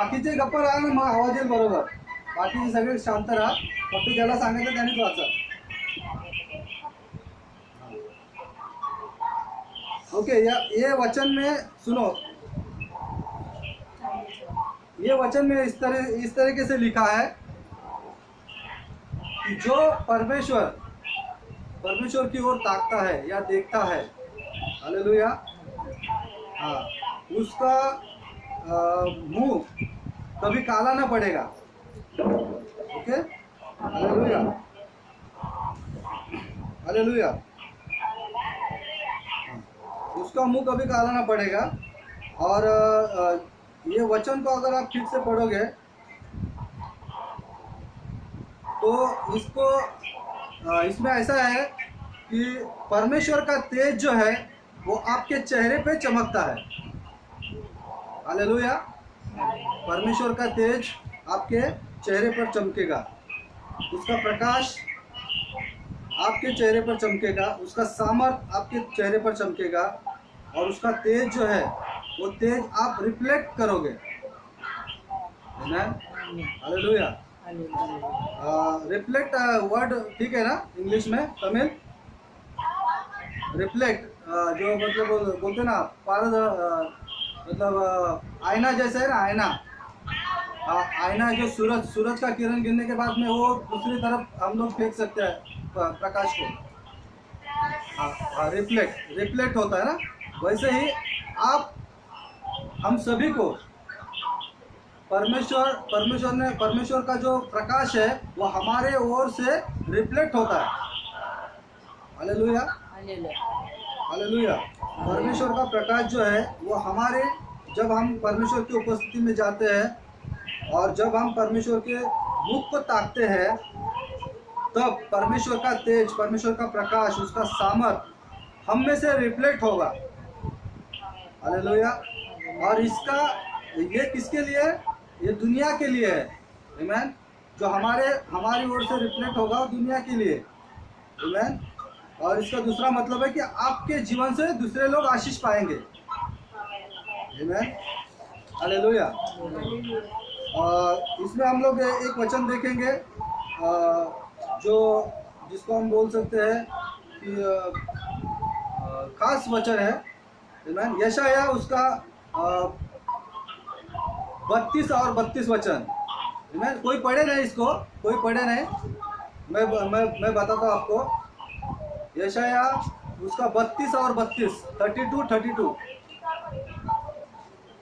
बाकीचे गप्पा राहा ना, मग आवाज येईल बरोबर. बाकीचे सगळे शांत राहा, फक्त ज्याला सांगायचं त्यानेच वाचा. ओके, ये वचन में सुनो, ये वचन में इस तरीके से लिखा है कि जो परमेश्वर की ओर ताकता है या देखता है, हालेलुया, हाँ, उसका मुंह कभी काला ना पड़ेगा. Okay, hallelujah, hallelujah. उसका मुंह कभी काला ना पड़ेगा. और ये वचन को अगर आप ठीक से पढ़ोगे तो इसमें ऐसा है कि परमेश्वर का तेज जो है वो आपके चेहरे पे चमकता है. हालेलुया. परमेश्वर का तेज आपके चेहरे पर चमकेगा, उसका प्रकाश आपके चेहरे पर चमकेगा, उसका सामर्थ आपके चेहरे पर चमकेगा, और उसका तेज जो है वो तेज आप रिफ्लेक्ट करोगे. हालेलुया. रिफ्लेक्ट वर्ड ठीक है ना इंग्लिश में, तमिल रिफ्लेक्ट जो मतलब बोलते ना मतलब आईना जैसे है ना, आईना. आईना जो सूरज का किरण गिरने के बाद में वो दूसरी तरफ हम लोग फेंक सकते हैं प्रकाश को. रिफ्लेक्ट होता है ना. वैसे ही आप हम सभी को परमेश्वर का जो प्रकाश है वो हमारे ओर से रिफ्लेक्ट होता है. Hallelujah, hallelujah. परमेश्वर का प्रकाश जो है वो हमारे, जब हम परमेश्वर की उपस्थिति में जाते हैं और जब हम परमेश्वर के मुख को ताकते हैं, तब परमेश्वर का तेज, परमेश्वर का प्रकाश, उसका सामर्थ हम में से रिफ्लेक्ट होगा. हालेलुया. और इसका ये किसके लिए है? ये दुनिया के लिए है. आमीन. जो हमारी ओर से रिफ्लेक्ट होगा वो दुनिया के लिए. आमीन. और इसका दूसरा मतलब है कि आपके जीवन से दूसरे लोग आशीष पाएंगे. आमीन. हालेलुया. इसमें हम लोग एक वचन देखेंगे जिसको हम बोल सकते हैं कि खास वचन है. आमीन. यशाया उसका 32 और 32 वचन. आमीन. कोई पढ़े नहीं इसको, कोई पढ़े नहीं, मैं बताता हूँ आपको. यशाया उसका 32 और 32, 32.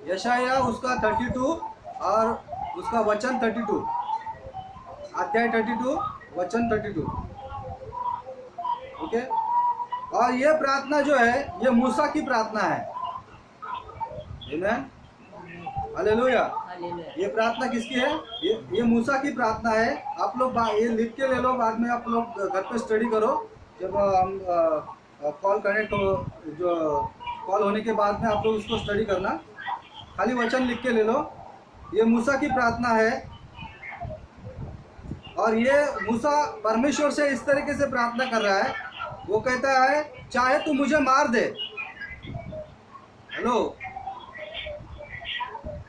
यशाया उसका 32 और उसका वचन 32, अध्याय 32 वचन 32. ओके. और ये प्रार्थना जो है ये मूसा की प्रार्थना है. आमीन. हालेलुया. ये प्रार्थना किसकी है? ये मूसा की प्रार्थना है. आप लोग ये लिख के ले लो, बाद में आप लोग घर पे स्टडी करो. जब हम कॉल कनेक्ट हो, जो कॉल होने के बाद में आप लोग उसको स्टडी करना. खाली वचन लिख के ले लो. ये मूसा की प्रार्थना है. और ये मूसा परमेश्वर से इस तरीके से प्रार्थना कर रहा है. वो कहता है चाहे तू मुझे मार दे. हेलो,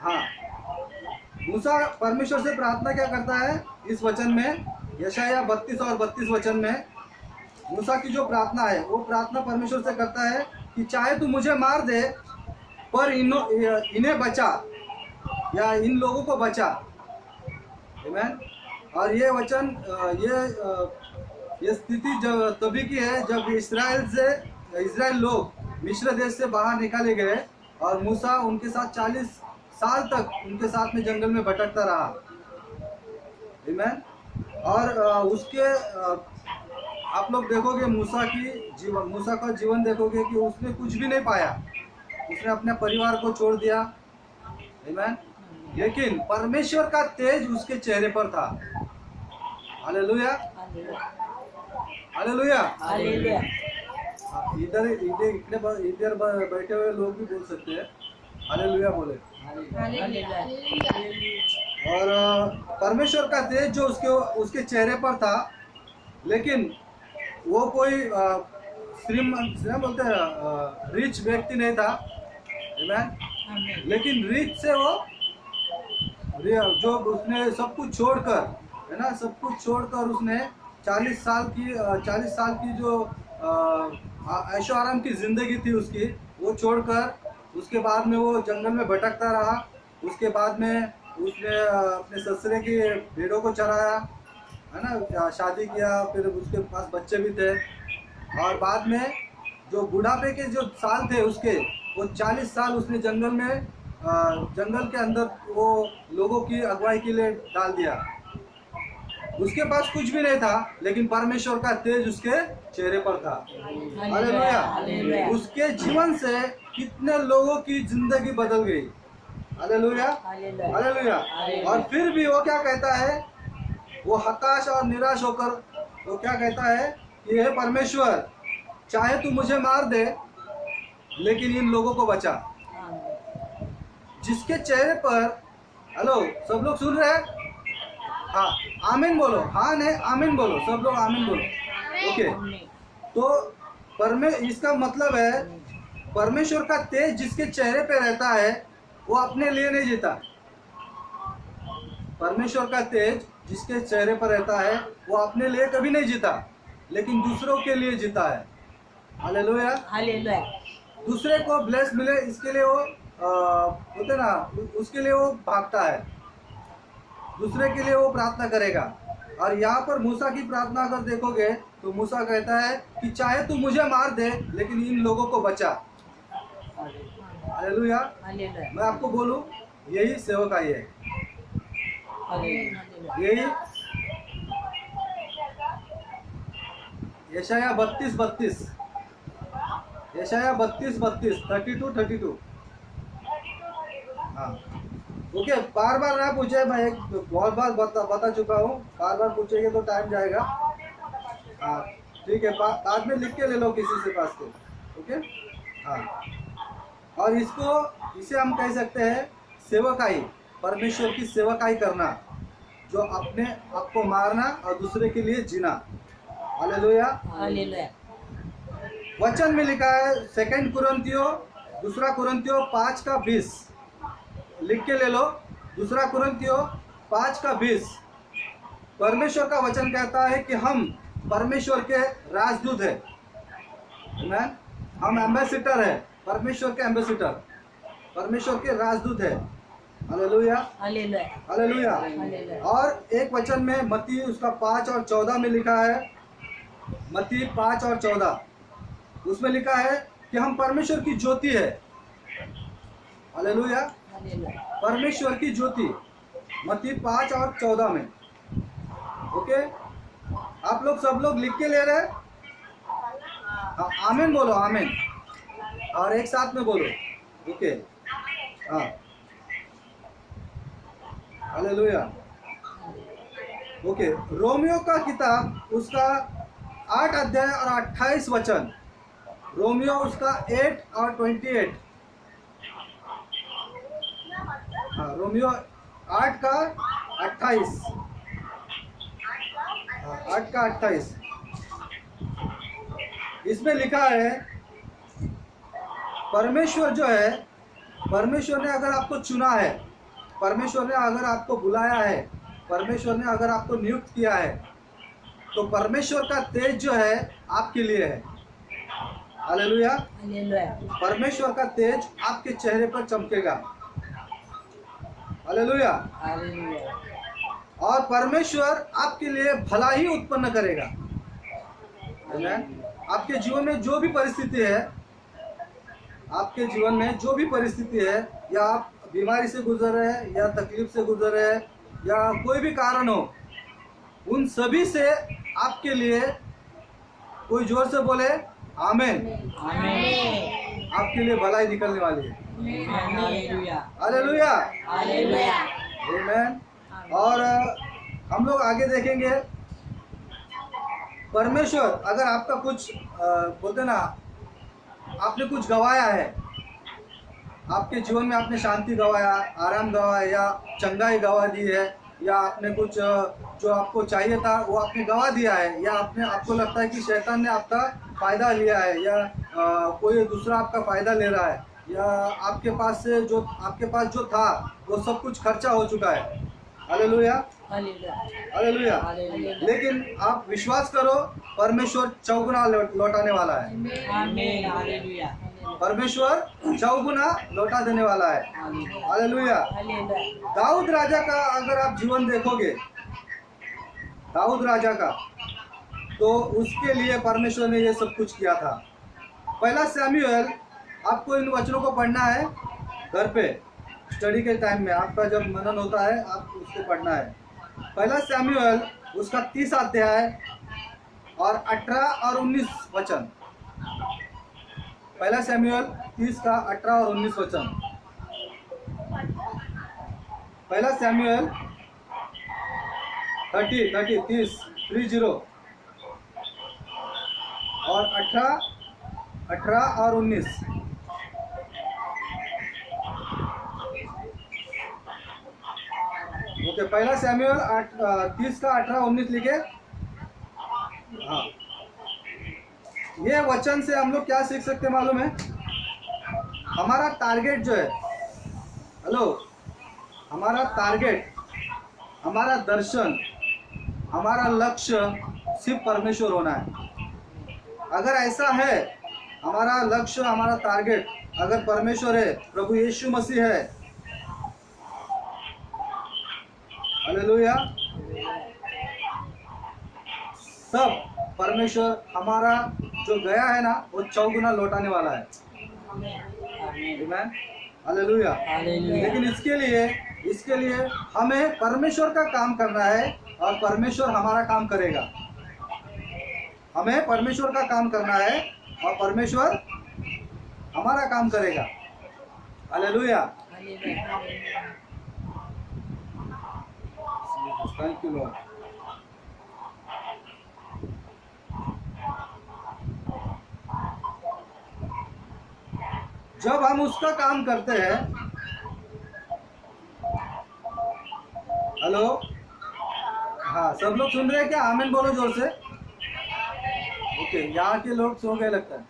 हाँ. मूसा परमेश्वर से प्रार्थना क्या करता है इस वचन में? यशाया 32 और 32 वचन में मूसा की जो प्रार्थना है वो प्रार्थना परमेश्वर से करता है कि चाहे तू मुझे मार दे, पर इन्हें बचा, या इन लोगों को बचा. आमीन. और ये वचन ये स्थिति जब तभी की है जब इस्राएल लोग मिस्र देश से बाहर निकाले गए और मूसा उनके साथ 40 साल तक उनके साथ में जंगल में भटकता रहा. आमीन. और उसके आप लोग देखोगे मूसा का जीवन देखोगे कि उसने कुछ भी नहीं पाया. उसने अपने परिवार को छोड़ दिया. आमीन. लेकिन परमेश्वर का तेज उसके चेहरे पर था. Hallelujah, hallelujah. इधर बैठे हुए लोग भी बोल सकते हैं हालेलुया बोले. और परमेश्वर का तेज जो उसके चेहरे पर था, लेकिन वो कोई श्रीमंत बोलते हैं रिच व्यक्ति नहीं था. आमीन. लेकिन रिच से वो जो उसने सब कुछ छोड़कर, है ना, सब कुछ छोड़कर उसने 40 साल की जो ऐशो आराम की जिंदगी थी उसकी, वो छोड़कर उसके बाद में वो जंगल में भटकता रहा। उसके बाद में उसने अपने ससुरे की भेड़ों को चराया, है ना, शादी किया, फिर उसके पास बच्चे भी थे। और बाद में जो बुढ़ापे के जो साल थे उसके, वो 40 साल उसने जंगल में जंगल के अंदर वो लोगों की अगुवाई के लिए डाल दिया। उसके पास कुछ भी नहीं था, लेकिन परमेश्वर का तेज उसके चेहरे पर था। हालेलुया। उसके जीवन से कितने लोगों की जिंदगी बदल गई। Hallelujah, hallelujah. और फिर भी वो क्या कहता है, वो हताश और निराश होकर वो क्या कहता है कि हे परमेश्वर, चाहे तू मुझे मार दे, लेकिन इन लोगों को बचा। जिसके चेहरे पर, हेलो, सब लोग सुन रहे हैं? हाँ, आमीन बोलो। हाँ नहीं, आमीन बोलो, सब लोग आमीन बोलो। ओके, तो इसका मतलब है परमेश्वर का तेज जिसके चेहरे पे रहता है वो अपने लिए नहीं जीता। परमेश्वर का तेज जिसके चेहरे पर रहता है वो अपने लिए कभी नहीं जीता, लेकिन दूसरों के लिए जीता है। Hallelujah, hallelujah. दूसरे को ब्लेस मिले, इसके लिए वो होते ना, उसके लिए वो भागता है, दूसरे के लिए वो प्रार्थना करेगा। और यहाँ पर मूसा की प्रार्थना अगर देखोगे तो मूसा कहता है कि चाहे तू मुझे मार दे, लेकिन इन लोगों को बचा। हालेलुया। मैं आपको बोलूं, यही सेवकाई है, यही यशाया 32:32, यशाया 32:32 हाँ। ओके, बार बार ना पूछे, मैं एक बहुत बार बता चुका हूँ, बार बार पूछेंगे तो टाइम जाएगा। हाँ ठीक है, बाद में लिख के ले लो किसी से पास के। ओके, हाँ। और इसे हम कह सकते हैं सेवकाई, परमेश्वर की सेवकाई करना, जो अपने आप को मारना और दूसरे के लिए जीना। Hallelujah, hallelujah. वचन में लिखा है 2 कुरिन्थियों 5:20, लिख के ले लो। 2 कुरिन्थियों 5:20, परमेश्वर का वचन कहता है कि हम परमेश्वर के राजदूत हैं, हम एम्बेसडर है, परमेश्वर के एम्बेसडर, परमेश्वर के राजदूत है। Hallelujah, hallelujah, hallelujah. और एक वचन में मत्ती उसका 5:14 में लिखा है, मत्ती 5:14, उसमें लिखा है कि हम परमेश्वर की ज्योति है। हालेलुया, परमेश्वर की ज्योति, मत्ती 5:14 में। ओके, आप लोग सब लोग लिख के ले रहे हैं? आमीन बोलो, आमीन, और एक साथ में बोलो। ओके, हाँ, हालेलुया। ओके, रोमियो का किताब उसका 8 अध्याय और 28 वचन, रोमियो उसका 8 और 28, हाँ, रोमियो 8 का 28, हाँ, 8 का 28, इसमें लिखा है परमेश्वर जो है, परमेश्वर ने अगर आपको चुना है, परमेश्वर ने अगर आपको बुलाया है, परमेश्वर ने अगर आपको नियुक्त किया है, तो परमेश्वर का तेज जो है आपके लिए है। हालेलुया, परमेश्वर का तेज आपके चेहरे पर चमकेगा। हालेलुया, और परमेश्वर आपके लिए भला ही उत्पन्न करेगा। आपके जीवन में जो भी परिस्थिति है, आपके जीवन में जो भी परिस्थिति है, या आप बीमारी से गुजर रहे हैं, या तकलीफ से गुजर रहे हैं, या कोई भी कारण हो, उन सभी से आपके लिए, कोई जोर से बोले आमीन, आमीन, आपके लिए भलाई निकलने वाली है। हालेलुया, हालेलुया, आमीन। और हम लोग आगे देखेंगे, परमेश्वर अगर आपका कुछ बोलते ना, आपने कुछ गवाया है, आपके जीवन में आपने शांति गवाया, आराम गवाया, या चंगाई गवा दी है, या आपने कुछ जो आपको चाहिए था वो आपने गवा दिया है, या आपको लगता है कि शैतान ने आपका फ़ायदा लिया है, या कोई दूसरा आपका फ़ायदा ले रहा है, या आपके पास जो था वो सब कुछ खर्चा हो चुका है। Hallelujah, hallelujah. लेकिन आप विश्वास करो, परमेश्वर चौगुना लौटाने वाला है। आमीन। परमेश्वर चौगुना लौटा देने वाला है। हालेलुया। दाऊद राजा का अगर आप जीवन देखोगे, दाऊद राजा का, तो उसके लिए परमेश्वर ने ये सब कुछ किया था। पहला सैमुएल, आपको इन वचनों को पढ़ना है घर पे, स्टडी के टाइम में आपका जब मनन होता है आप उसको पढ़ना है। पहला सैमुएल उसका 30 अध्याय और 18 और 19 वचन। पहला सैमुएल 30 का 18 और 19 वचन। पहला सैमुएल 30 और 18 और 19। ओके, पहला सैमुएल 30 का 18-19 लिखे। हाँ, ये वचन से हम लोग क्या सीख सकते हैं मालूम है? हमारा टारगेट जो है, हेलो, हमारा टारगेट, हमारा दर्शन, हमारा लक्ष्य सिर्फ परमेश्वर होना है। अगर ऐसा है, हमारा लक्ष्य, हमारा टारगेट अगर परमेश्वर है, प्रभु यीशु मसीह है, हालेलुया, तब परमेश्वर हमारा जो गया है ना वो चौगुना लौटाने वाला है। आमीन, हालेलुया। लेकिन इसके लिए हमें परमेश्वर का काम करना है और परमेश्वर हमारा काम करेगा। हमें परमेश्वर का काम करना है और परमेश्वर हमारा काम करेगा। हालेलुया। Thank you Lord. जब हम उसका काम करते हैं, हेलो, हाँ, सब लोग सुन रहे हैं क्या? आमीन बोलो जोर से। ओके, यहाँ के लोग सो गए लगता है।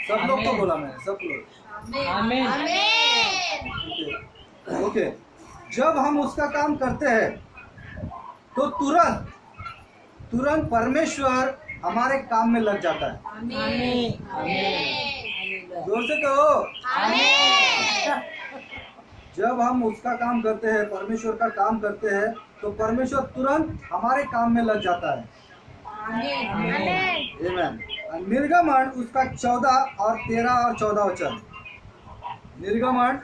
सब लोग तो बोला मैंने, सब लोग। आमीन। ओके, जब हम उसका काम करते हैं तो तुरंत परमेश्वर हमारे काम में लग जाता है। जोर से कहो। जब हम उसका काम करते हैं, परमेश्वर का काम करते हैं, तो परमेश्वर तुरंत हमारे काम में लग जाता है। आमीन। निर्गमन उसका 14 और 14 वचन। निर्गमन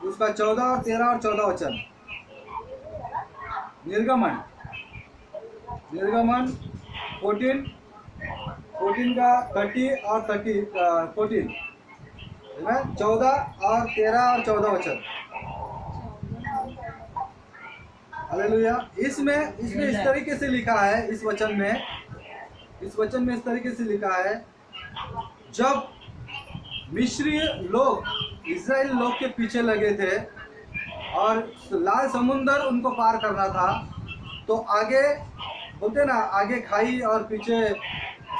उसका 14 और 14 वचन। निर्गमन 14 का 30 और 14, 14 और 14 वचन। हालेलुया। इसमें इस तरीके से लिखा है, इस वचन में इस तरीके से लिखा है, जब मिस्री लोग इज़राइल लोग के पीछे लगे थे और लाल समुंदर उनको पार करना था, तो आगे बोलते ना, आगे खाई और पीछे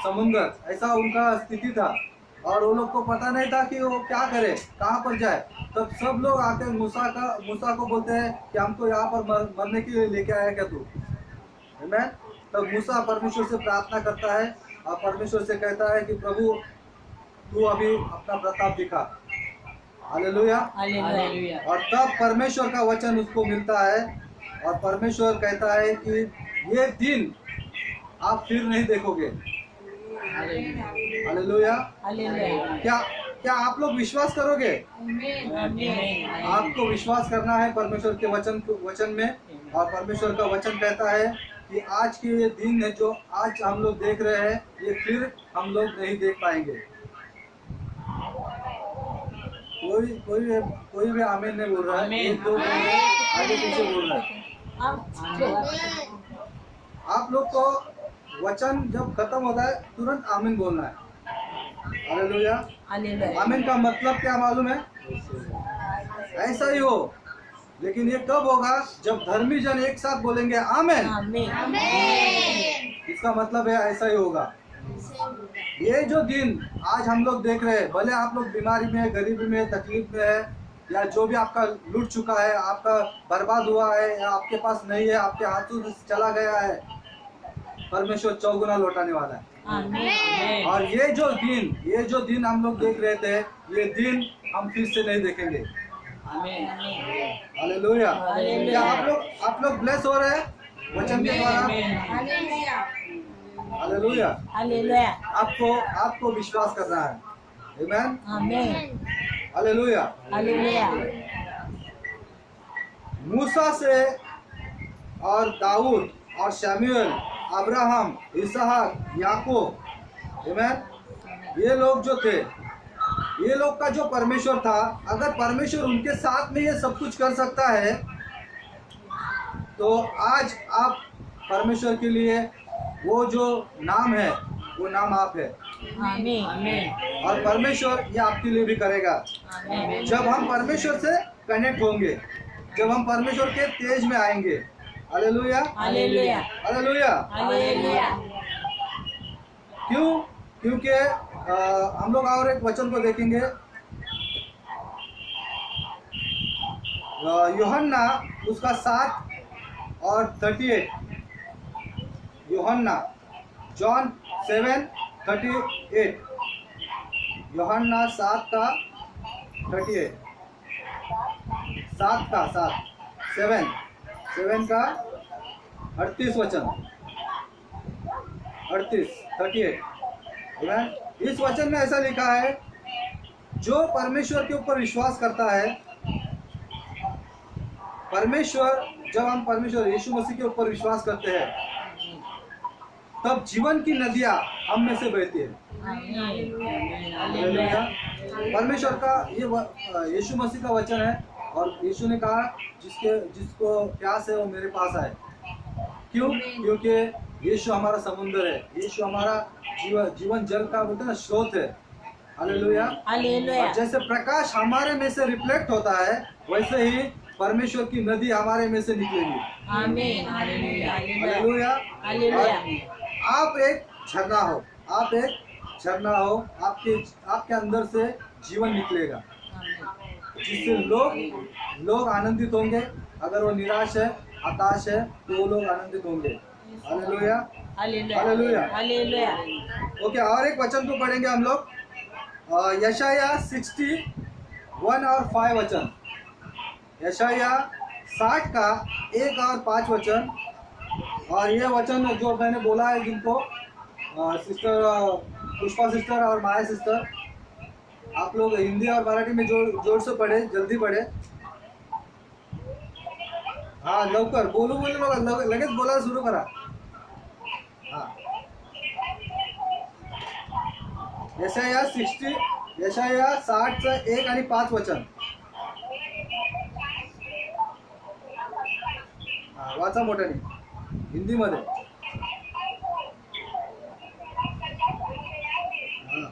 समुंदर, ऐसा उनका स्थिति था। और वो लोग को पता नहीं था कि वो क्या करे, कहाँ पर जाए। तब सब लोग आकर मूसा को बोलते हैं कि हमको यहाँ पर मरने के लिए लेके आया क्या तू? आमीन। तब मूसा परमेश्वर से प्रार्थना करता है और परमेश्वर से कहता है कि प्रभु तू अभी अपना प्रताप दिखा। हालेलुया। और तब परमेश्वर का वचन उसको मिलता है और परमेश्वर कहता है कि ये दिन आप फिर नहीं देखोगे। हालेलुया। क्या आप लोग विश्वास करोगे? आपको विश्वास करना है परमेश्वर के वचन में। और परमेश्वर का वचन कहता है कि आज के ये दिन है जो आज हम लोग देख रहे हैं, ये फिर हम लोग नहीं देख पाएंगे। कोई भी आमीन नहीं बोल रहा है, एक दो आगे पीछे बोल रहा है। आप लोग को वचन जब खत्म होता है तुरंत आमीन बोलना है। हालेलुया। आमीन का मतलब क्या मालूम है? ऐसा ही हो। लेकिन ये कब होगा? जब धर्मी जन एक साथ बोलेंगे आमीन। इसका मतलब है ऐसा ही होगा। ये जो दिन आज हम लोग देख रहे हैं, भले आप लोग बीमारी में है, गरीबी में है, तकलीफ में है, या जो भी आपका लूट चुका है, आपका बर्बाद हुआ है, या आपके पास नहीं है, आपके हाथों से चला गया है, परमेश्वर चौगुना लौटाने वाला है। आमीन। और ये जो दिन हम लोग देख रहे थे, ये दिन हम फिर से नहीं देखेंगे। हालेलुया। क्या आप लोग ब्लेस हो रहे हैं वचन के द्वारा? हालेलुया। हालेलुया। आपको विश्वास करना है। आमीन। आमीन। हालेलुया। हालेलुया। मूसा से और दाऊद और शमूएल, अब्राहम, इसहाक, याकूब, आमीन, ये लोग जो थे, ये लोग का जो परमेश्वर था, अगर परमेश्वर उनके साथ में ये सब कुछ कर सकता है, तो आज आप परमेश्वर के लिए वो जो नाम है, वो नाम आप है। आमीन। और परमेश्वर ये आपके लिए भी करेगा। आमीन। जब हम परमेश्वर से कनेक्ट होंगे, जब हम परमेश्वर के तेज में आएंगे। हालेलुया। हालेलुया। हालेलुया। हालेलुया। क्यों? क्योंकि हम लोग और एक वचन को देखेंगे, यूहन्ना उसका 7 और 38, यूहन्ना जॉन 7:38, यूहन्ना 7 का 38, 7 का 38 वचन, 38। इस वचन में ऐसा लिखा है, जो परमेश्वर के ऊपर विश्वास करता है, परमेश्वर, जब हम परमेश्वर यीशु मसीह के ऊपर विश्वास करते हैं, तब जीवन की नदियां हम में से बहती है। हालेलुया। परमेश्वर का ये यीशु मसीह का वचन है, और यीशु ने कहा, जिसको प्यास है वो मेरे पास आए। क्यों? क्योंकि यीशु हमारा समुद्र है, यीशु हमारा जीवन जल का बोलते ना स्रोत है। हालेलुया। हालेलुया। जैसे प्रकाश हमारे में से रिफ्लेक्ट होता है, वैसे ही परमेश्वर की नदी हमारे में से निकलेगी। आमीन। हालेलुया। हालेलुया। आप एक झरना हो, आप एक झरना हो, आपके अंदर से जीवन निकलेगा, जिससे लोग आनंदित होंगे। अगर वो निराश है, हताश है, तो वो लोग आनंदित होंगे। हालेलुया। हालेलुया। हालेलुया। ओके, और एक वचन को पढ़ेंगे हम लोग, यशाया 61 और 5 वचन, यशाया 60 का 1 और 5 वचन। और ये वचन जो मैंने बोला है, जिनको सिस्टर पुष्पा सिस्टर और माया सिस्टर, आप लोग हिंदी और मराठी में जोर से पढ़े, जल्दी पढ़े। हाँ, लवकर बोलू लगेच बोलायला सुरू करा। हाँ, यशाया 60चं 1 आणि 5 वचन। हाँ, वाचा मोठ्याने हिंदी मध्ये। हाँ,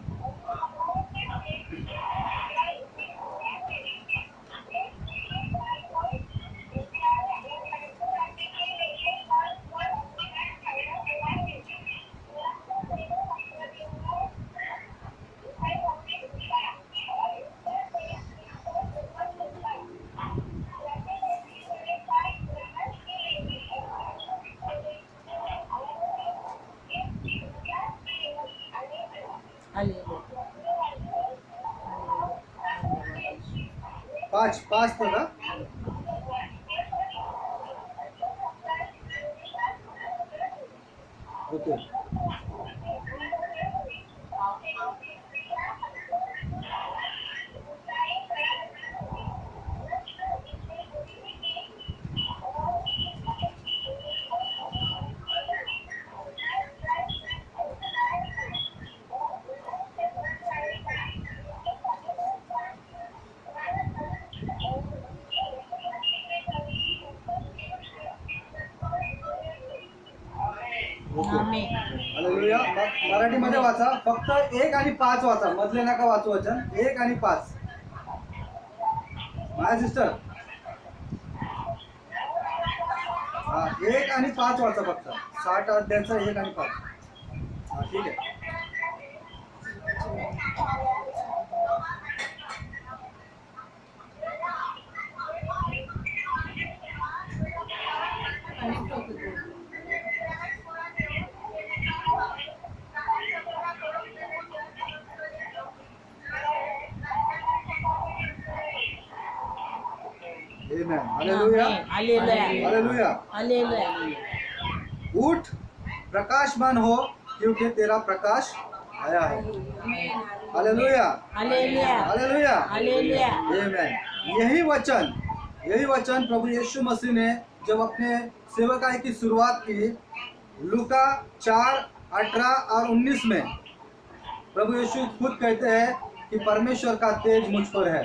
हालेलुया। 5 तो ना। ओके, आमीन. हालेलुया. मराठीमध्ये वाचा, फक्त 1 आणि 5 वाचा, मधले नका वाचू वचन. 1 आणि 5. माझ्या सिस्टर, हा 1 आणि 5 वाचा फक्त. 60 अध्यायाचा 1 आणि 5. हा ठीक आहे. Amen. Hallelujah, hallelujah hallelujah. Hallelujah उठ, प्रकाशमान हो, क्योंकि तेरा प्रकाश आया है। Hallelujah, hallelujah hallelujah, hallelujah amen. यही वचन प्रभु यीशु मसीह ने जब अपने सेवकाई की शुरुआत की, लूका 4:18 और 19 में प्रभु यीशु खुद कहते हैं कि परमेश्वर का तेज मुझ पर है।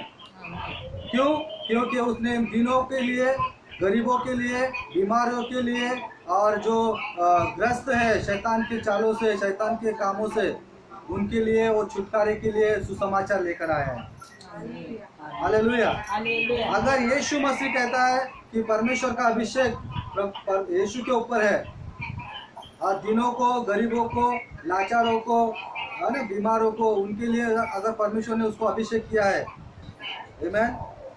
क्यों? क्योंकि उसने इन दिनों के लिए, गरीबों के लिए, बीमारियों के लिए और जो ग्रस्त है शैतान के चालों से, शैतान के कामों से, उनके लिए वो छुटकारे के लिए सुसमाचार लेकर आया है। हालेलुया। हालेलुया अगर यीशु मसीह कहता है कि परमेश्वर का अभिषेक यीशु के ऊपर है और दिनों को, गरीबों को, लाचारों को, है ना, बीमारों को, उनके लिए अगर परमेश्वर ने उसको अभिषेक किया है, आमीन,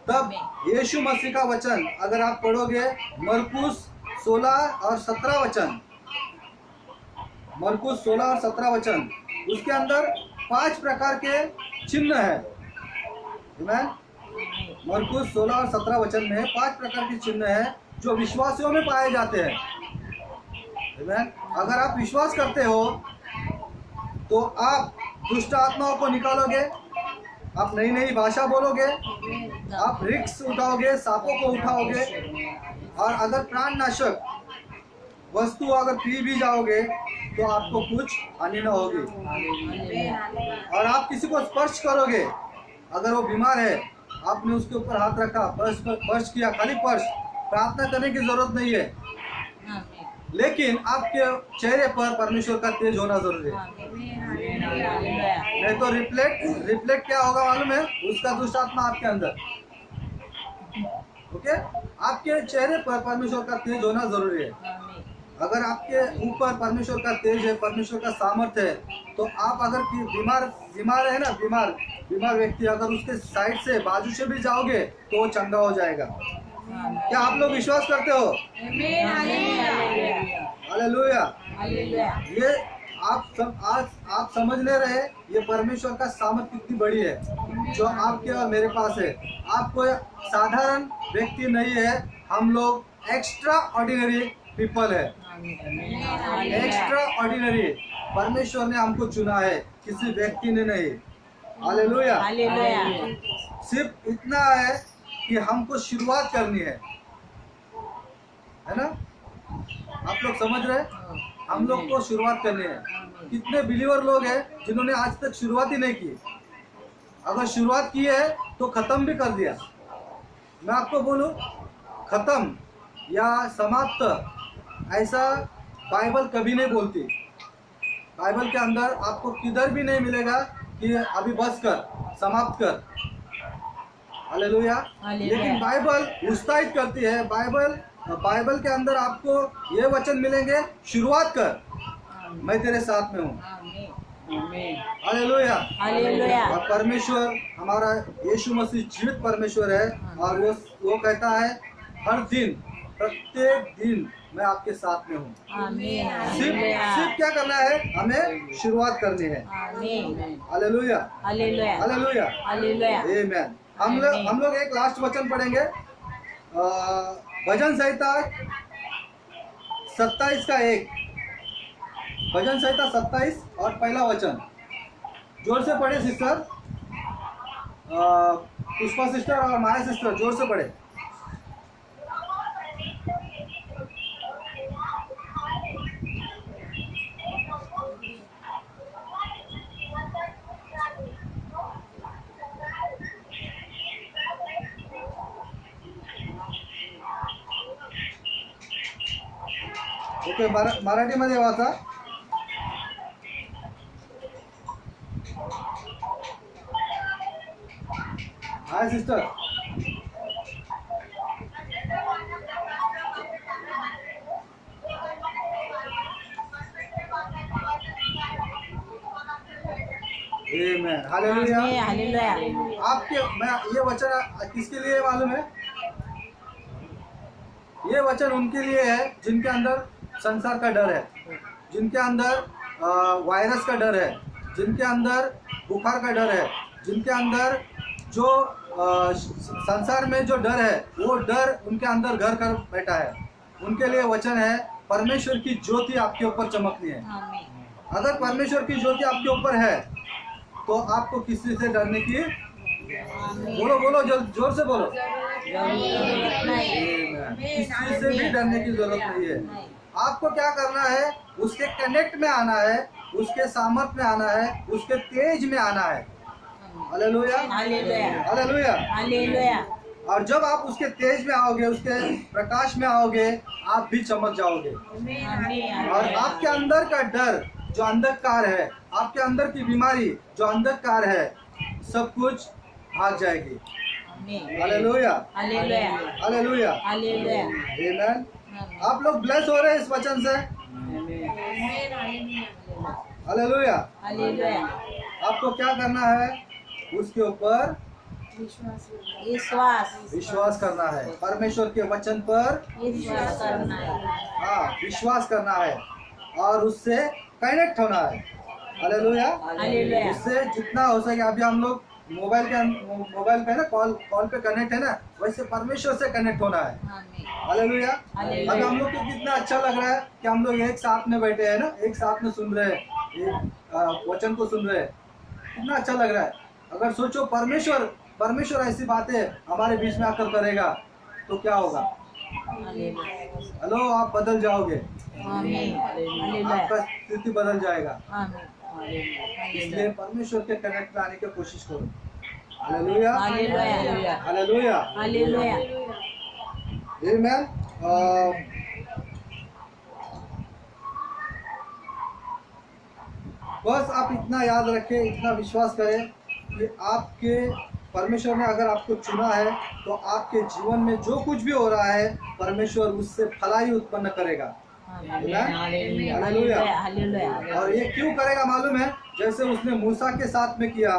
तब यीशु मसीह का वचन अगर आप पढ़ोगे, मरकुस 16 और 17 वचन, मरकुस 16 और 17 वचन, उसके अंदर 5 प्रकार के चिन्ह है। आमीन। मरकुस 16 और 17 वचन में 5 प्रकार के चिन्ह है जो विश्वासियों में पाए जाते हैं। आमीन। अगर आप विश्वास करते हो तो आप दुष्ट आत्माओं को निकालोगे, आप नई नई भाषा बोलोगे, आप रिक्स उठाओगे, सांपों को उठाओगे, और अगर प्राणनाशक वस्तु अगर पी भी जाओगे तो आपको कुछ हानि न होगी। और आप किसी को स्पर्श करोगे, अगर वो बीमार है, आपने उसके ऊपर हाथ रखा, स्पर्श किया, खाली स्पर्श, प्रार्थना करने की जरूरत नहीं है, लेकिन आपके चेहरे पर परमेश्वर का तेज होना जरूरी है। नहीं तो रिफ्लेक्ट क्या होगा मालूम है? उसका दुष्ट आत्मा आपके अंदर। ओके, आपके चेहरे पर परमेश्वर का तेज होना जरूरी है। अगर आपके ऊपर परमेश्वर का तेज है, परमेश्वर का सामर्थ्य है, तो आप अगर बीमार है ना, बीमार व्यक्ति अगर उसके साइड से, बाजू से भी जाओगे तो वो चंगा हो जाएगा। क्या आप लोग विश्वास करते हो? हालेलुया। ये आप समझ ले रहे, ये परमेश्वर का सामर्थ्य कितनी बड़ी है जो आपके और मेरे पास है। आप कोई साधारण व्यक्ति नहीं है, हम लोग एक्स्ट्रा ऑर्डिनरी पीपल है। एक्स्ट्रा ऑर्डिनरी परमेश्वर ने हमको चुना है, किसी व्यक्ति ने नहीं। हालेलुया। सिर्फ इतना है कि हमको शुरुआत करनी है ना? आप लोग समझ रहे? हम लोग को शुरुआत करनी है। कितने बिलीवर लोग हैं जिन्होंने आज तक शुरुआत ही नहीं की? अगर शुरुआत की है तो खत्म भी कर दिया। मैं आपको बोलूं, खत्म या समाप्त ऐसा बाइबल कभी नहीं बोलती। बाइबल के अंदर आपको किधर भी नहीं मिलेगा कि अभी बस कर, समाप्त कर। हालेलुया। लेकिन बाइबल उत्साहित करती है। बाइबल के अंदर आपको ये वचन मिलेंगे, शुरुआत कर, मैं तेरे साथ में हूँ। हालेलुया। और परमेश्वर हमारा यीशु मसीह जीवित परमेश्वर है, और वो कहता है हर दिन, प्रत्येक दिन मैं आपके साथ में हूँ। सिर्फ क्या करना है? हमें शुरुआत करनी है। हालेलुया, हालेलुया, आमीन। हम लोग एक लास्ट वचन पढ़ेंगे, भजन संहिता 27 का 1, भजन संहिता 27 और पहला वचन। जोर से पढ़े सिस्टर, पुष्पा सिस्टर और माया सिस्टर, जोर से पढ़े। ओके, मराठीमध्ये वाचा। हाय सिस्टर, आमीन, हालेलुया। आपके मैं ये वचन किसके लिए मालूम है? ये वचन उनके लिए है जिनके अंदर संसार का डर है, जिनके अंदर वायरस का डर है, जिनके अंदर बुखार का डर है, जिनके अंदर जो संसार में जो डर है वो डर उनके अंदर घर कर बैठा है। उनके लिए वचन है परमेश्वर की ज्योति आपके ऊपर चमकनी है। आमीन। अगर परमेश्वर की ज्योति आपके ऊपर है तो आपको किसी से डरने की, बोलो बोलो जोर से बोलो, किसी से भी डरने की जरूरत नहीं है। आपको क्या करना है, उसके कनेक्ट में आना है, उसके सामर्थ में आना है, उसके तेज में आना है। Hallelujah hallelujah hallelujah. हालेलुया। और जब आप उसके तेज में आओगे, उसके प्रकाश में आओगे, आप भी चमक जाओगे। आमीन। और आपके अंदर का डर जो अंधकार है, आपके अंदर की बीमारी जो अंधकार है, सब कुछ भाग जाएगी। आमीन। Hallelujah hallelujah hallelujah hallelujah. आमीन। आप लोग ब्लेस हो रहे हैं इस वचन से। हालेलुया। हालेलुया। आपको क्या करना है, उसके ऊपर विश्वास करना है, परमेश्वर के वचन पर विश्वास करना है। हाँ विश्वास करना है और उससे कनेक्ट होना है। हालेलुया। हालेलुया। उससे जितना हो सके, अभी हम लोग मोबाइल पे ना कॉल पे कनेक्ट है ना, वैसे परमेश्वर से कनेक्ट होना है। आमीन। हालेलुया। हालेलुया। अब हम लोग को कितना अच्छा लग रहा है कि हम लोग एक साथ में बैठे हैं ना, एक साथ में सुन रहे हैं, एक वचन को सुन रहे हैं, कितना अच्छा लग रहा है। अगर सोचो परमेश्वर ऐसी बातें हमारे बीच में आकर करेगा तो क्या होगा। हेलो, आप बदल जाओगे, आमीन। हालेलुया आपका स्थिति बदल जाएगा। आमीन। इसलिए परमेश्वर के कनेक्ट में आने की कोशिश करो। Hallelujah hallelujah hallelujah hallelujah. आमीन। बस आप इतना याद रखें, इतना विश्वास करें कि आपके परमेश्वर ने अगर आपको चुना है तो आपके जीवन में जो कुछ भी हो रहा है, परमेश्वर उससे भलाई उत्पन्न करेगा। Hallelujah hallelujah. और ये क्यों करेगा मालूम है, जैसे उसने मूसा के साथ में किया,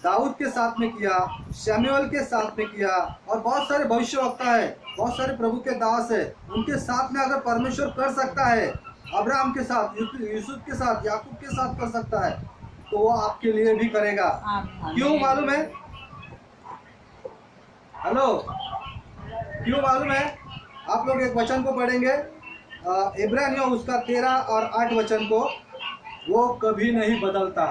दाऊद के साथ में किया, शमूएल के साथ में किया, और बहुत सारे भविष्यवक्ता है, बहुत सारे प्रभु के दास है, उनके साथ में अगर परमेश्वर कर सकता है, अब्राहम के साथ, यूसुफ के साथ, याकूब के साथ कर सकता है, तो वो आपके लिए भी करेगा। क्यों मालूम है? हेलो, क्यों मालूम है? आप लोग एक वचन को पढ़ेंगे, इब्रानियों उसका 13 और 8 वचन को, वो कभी नहीं बदलता।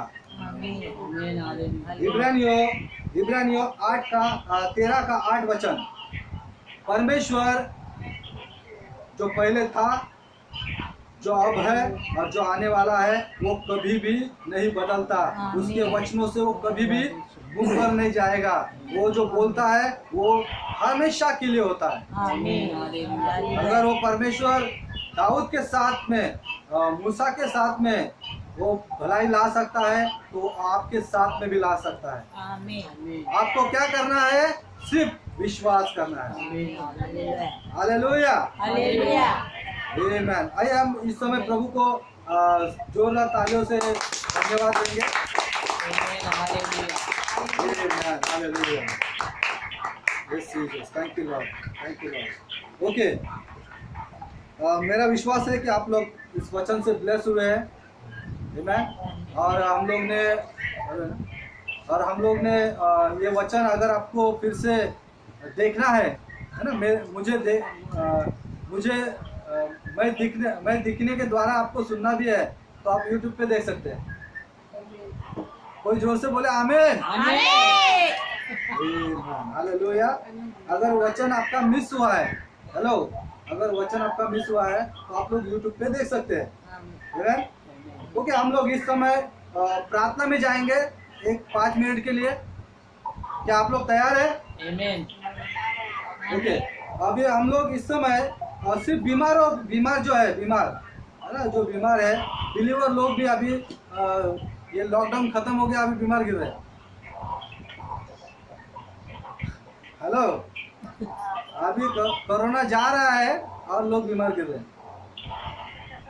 इब्रानियों 8 का 13 का 8 वचन, परमेश्वर जो पहले था, जो अब है और जो आने वाला है, वो कभी भी नहीं बदलता। उसके वचनों से वो कभी भी गुम कर नहीं जाएगा। वो जो बोलता है वो हमेशा के लिए होता है। अगर वो परमेश्वर दाऊद के साथ में, मूसा के साथ में वो भलाई ला सकता है, तो आपके साथ में भी ला सकता है। आपको क्या करना है? सिर्फ विश्वास करना है। Hallelujah hallelujah. आमीन। आइए हम इस समय प्रभु को जोरदार तालियों से धन्यवाद देंगे। Hallelujah. Yes Jesus, thank you Lord, thank you Lord. Okay, मेरा विश्वास है कि आप लोग इस वचन से ब्लेस हुए हैं। आमीन। और हम लोग ने ये वचन अगर आपको फिर से देखना है ना, मैं दिखने के द्वारा आपको सुनना भी है, तो आप YouTube पे देख सकते हैं। कोई जोर से बोले आमीन। हालेलुया। अगर वचन आपका मिस हुआ है, हेलो, अगर वचन आपका मिस हुआ है तो आप लोग YouTube पे देख सकते हैं। ओके, हम लोग इस समय प्रार्थना में जाएंगे एक 5 मिनट के लिए। क्या आप लोग तैयार हैं? आमीन। ओके, अभी हम लोग इस समय सिर्फ बीमार जो है ना, जो बीमार है, बिलीवर लोग भी अभी ये लॉकडाउन खत्म हो गया, अभी बीमार गिर रहे हैं। हेलो, अभी कोरोना जा रहा है और लोग बीमार गिर रहे हैं।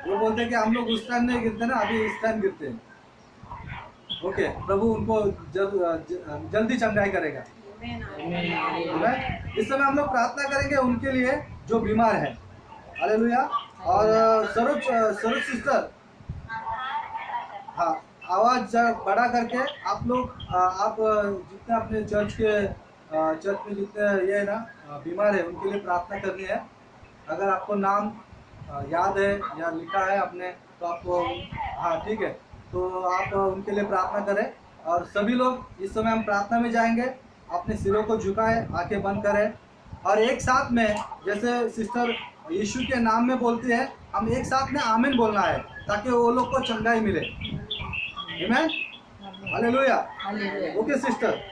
वो बोलते हैं कि हम लोग उस टाइम नहीं गिरते ना, अभी इस टाइम गिरते हैं। ओके, प्रभु उनको जल्दी चंगाई करेगा। इस समय हम लोग प्रार्थना करेंगे उनके लिए जो बीमार है। हालेलुया। और सरोज सिस्टर, हाँ, आवाज बढ़ा करके आप लोग, आप जितने अपने चर्च के चर्च में जितने ये है ना बीमार है उनके लिए प्रार्थना करनी है। अगर आपको नाम याद है या लिखा है आपने तो आपको, हाँ ठीक है, तो आप उनके लिए प्रार्थना करें। और सभी लोग इस समय हम प्रार्थना में जाएंगे, अपने सिरों को झुकाएं, आंखें बंद करें और एक साथ में, जैसे सिस्टर यीशु के नाम में बोलती है, हम एक साथ में आमीन बोलना है ताकि वो लोग को चंगाई मिले। आमीन, हालेलुया। हालेलुया। ओके सिस्टर,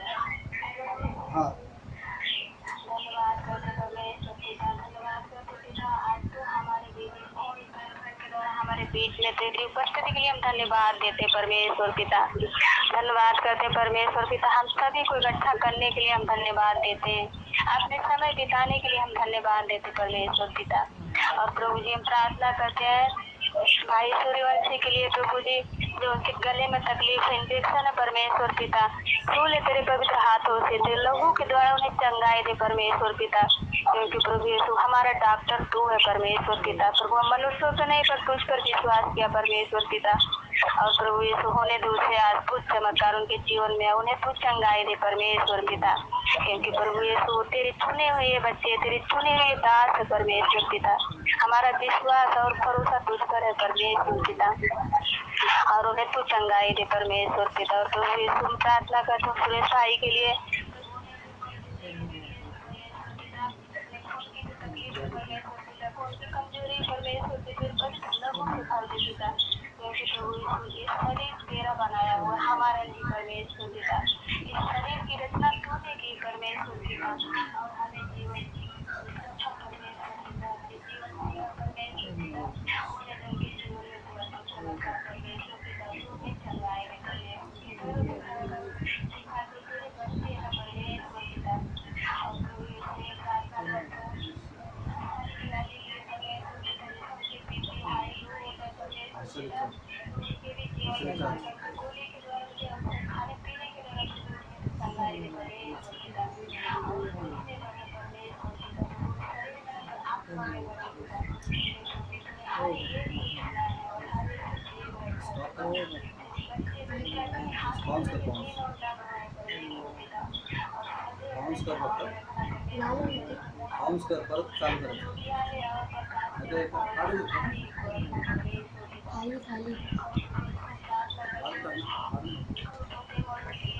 हाँ धन्यवाद करते परमेश्वर पिता, धन्यवाद करते पिता, आज तो हमारे बीच में और के द्वारा हमारे बीच में तेरी उपस्थिति के लिए हम धन्यवाद देते परमेश्वर पिता। धन्यवाद करते परमेश्वर पिता, हम सभी को इकट्ठा करने के लिए हम धन्यवाद देते हैं, अपने समय बिताने के लिए हम धन्यवाद देते परमेश्वर पिता। और प्रभु जी हम प्रार्थना करते हैं भाई सूर्यवंशी के लिए, प्रभु जी जो उनके गले में तकलीफ है, इन्फेक्शन है परमेश्वर पिता, छू ले तेरे पवित्र हाथों से, तेरे लहू के द्वारा उन्हें चंगाई दे परमेश्वर पिता, क्योंकि प्रभु यीशु हमारा डॉक्टर तू है परमेश्वर पिता। प्रभु हम मनुष्यों से नहीं पर तुझ पर विश्वास किया परमेश्वर पिता। और प्रभु यीशु होने दूसरे अद्भुत चमत्कार उनके जीवन में उन्हें तू चंगाई दे परमेश्वर पिता, क्योंकि प्रभु यीशु तेरे चुने हुए बच्चे, तेरे चुने हुए दास है परमेश्वर पिता। हमारा विश्वास और भरोसा तुझ पर है परमेश्वर पिता, और उन्हें तू चंगाई दे परमेश्वर पिता। और प्रभु यीशु प्रार्थना करते हैं सुरेश भाई के लिए, कमजोरी परमेश्वर पिता, क्योंकि प्रभु यीशु ये शरीर तेरा बनाया हुआ हमारे लिए परमेश्वर पिता, इस शरीर की रचना तूने की परमेश्वर पिता, और हमें जीवन बाउंस कर परत चालू करायचं, आता एक काढू शकतो. खाली खाली काढू.